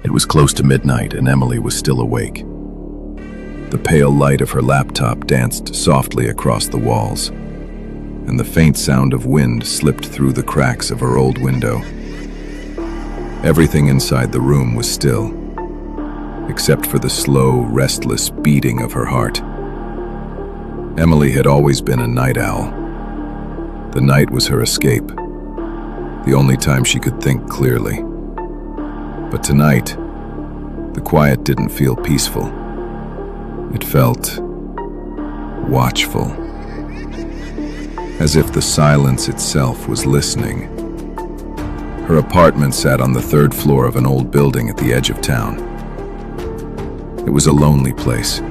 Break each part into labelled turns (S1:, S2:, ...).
S1: It was close to midnight and Emily was still awake. The pale light of her laptop danced softly across the walls, and the faint sound of wind slipped through the cracks of her old window. Everything inside the room was still, except for the slow, restless beating of her heart. Emily had always been a night owl. The night was her escape, the only time she could think clearly. But tonight, the quiet didn't feel peaceful. It felt watchful, as if the silence itself was listening. Her apartment sat on the third floor of an old building at the edge of town. It was a lonely place,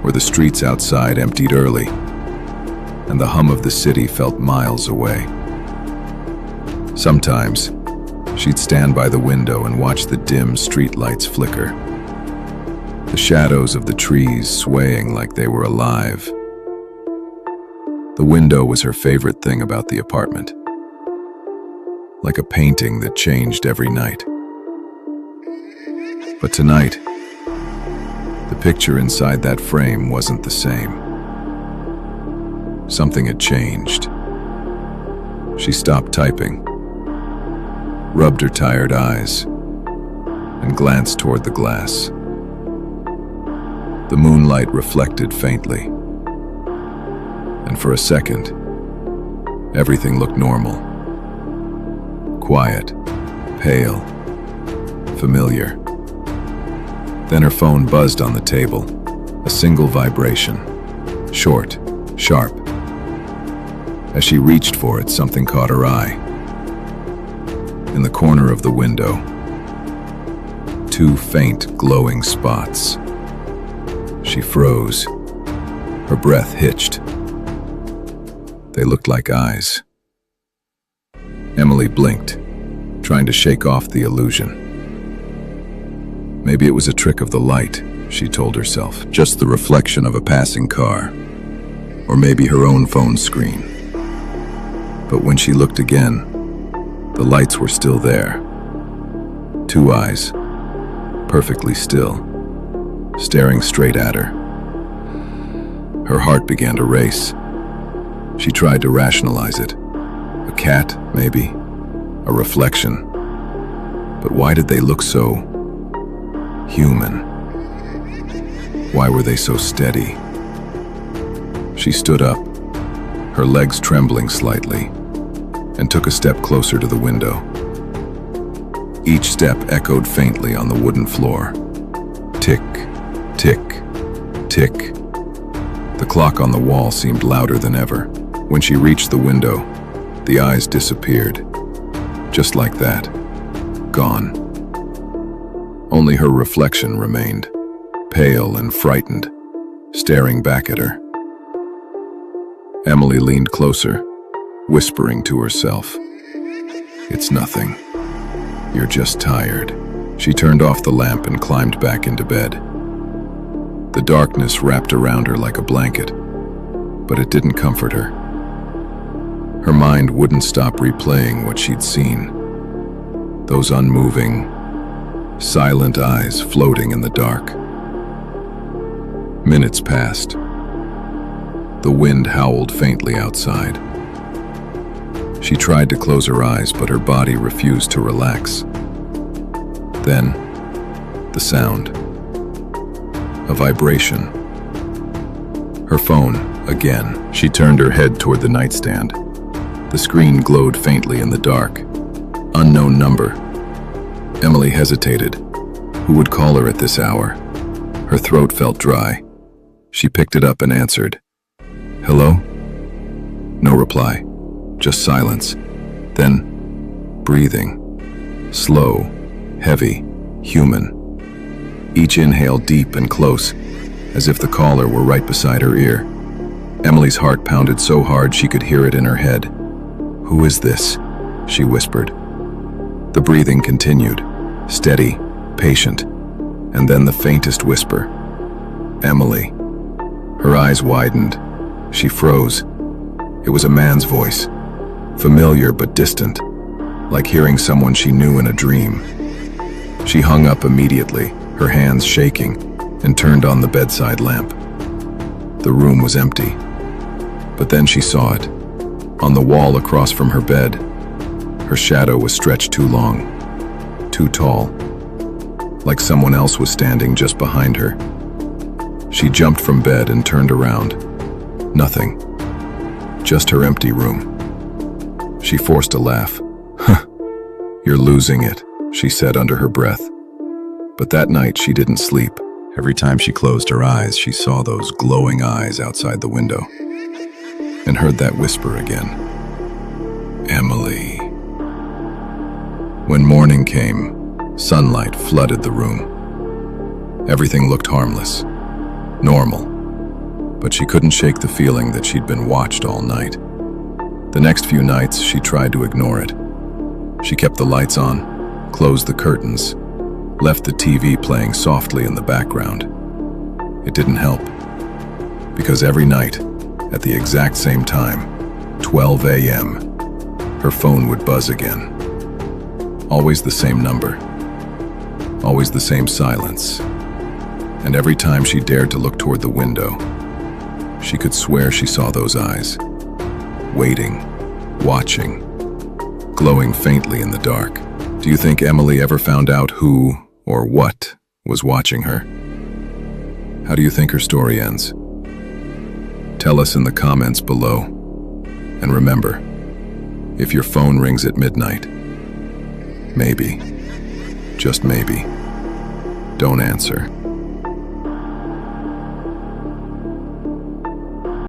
S1: where the streets outside emptied early, and the hum of the city felt miles away. Sometimes, she'd stand by the window and watch the dim streetlights flicker, the shadows of the trees swaying like they were alive. The window was her favorite thing about the apartment, like a painting that changed every night. But tonight, the picture inside that frame wasn't the same. Something had changed. She stopped typing, rubbed her tired eyes, and glanced toward the glass. The moonlight reflected faintly, and for a second, everything looked normal. Quiet, pale, familiar. Then her phone buzzed on the table, a single vibration, short, sharp. As she reached for it, something caught her eye. In the corner of the window, two faint, glowing spots. She froze. Her breath hitched. They looked like eyes. Emily blinked, trying to shake off the illusion. Maybe it was a trick of the light, she told herself, just the reflection of a passing car, or maybe her own phone screen. But when she looked again, the lights were still there. Two eyes, perfectly still, staring straight at her. Her heart began to race. She tried to rationalize it. A cat, maybe, a reflection. But why did they look so human? Why were they so steady? She stood up, her legs trembling slightly, and took a step closer to the window. Each step echoed faintly on the wooden floor. Tick, tick, tick. The clock on the wall seemed louder than ever. When she reached the window, the eyes disappeared. Just like that. Gone. Only her reflection remained, pale and frightened, staring back at her. Emily leaned closer, whispering to herself, "It's nothing. You're just tired." She turned off the lamp and climbed back into bed. The darkness wrapped around her like a blanket, but it didn't comfort her. Her mind wouldn't stop replaying what she'd seen. Those unmoving, silent eyes floating in the dark. Minutes passed. The wind howled faintly outside. She tried to close her eyes, but her body refused to relax. Then, the sound. A vibration. Her phone, again. She turned her head toward the nightstand. The screen glowed faintly in the dark. Unknown number. Emily hesitated. Who would call her at this hour? Her throat felt dry. She picked it up and answered. "Hello?" No reply, just silence. Then, breathing. Slow, heavy, human. Each inhale deep and close, as if the caller were right beside her ear. Emily's heart pounded so hard she could hear it in her head. "Who is this?" she whispered. The breathing continued, steady, patient, and then the faintest whisper. "Emily." Her eyes widened. She froze. It was a man's voice, familiar but distant, like hearing someone she knew in a dream. She hung up immediately, her hands shaking, and turned on the bedside lamp. The room was empty. But then she saw it. On the wall across from her bed, her shadow was stretched too long, too tall, like someone else was standing just behind her. She jumped from bed and turned around. Nothing. Just her empty room. She forced a laugh. "Huh, you're losing it," she said under her breath. But that night she didn't sleep. Every time she closed her eyes, she saw those glowing eyes outside the window and heard that whisper again. Emily. When morning came, sunlight flooded the room. Everything looked harmless, normal, but she couldn't shake the feeling that she'd been watched all night. The next few nights, she tried to ignore it. She kept the lights on, closed the curtains, left the TV playing softly in the background. It didn't help, because every night, at the exact same time, 12 a.m., her phone would buzz again. Always the same number, always the same silence. And every time she dared to look toward the window, she could swear she saw those eyes, waiting, watching, glowing faintly in the dark. Do you think Emily ever found out who or what was watching her? How do you think her story ends? Tell us in the comments below. And remember, if your phone rings at midnight, maybe, just maybe, don't answer.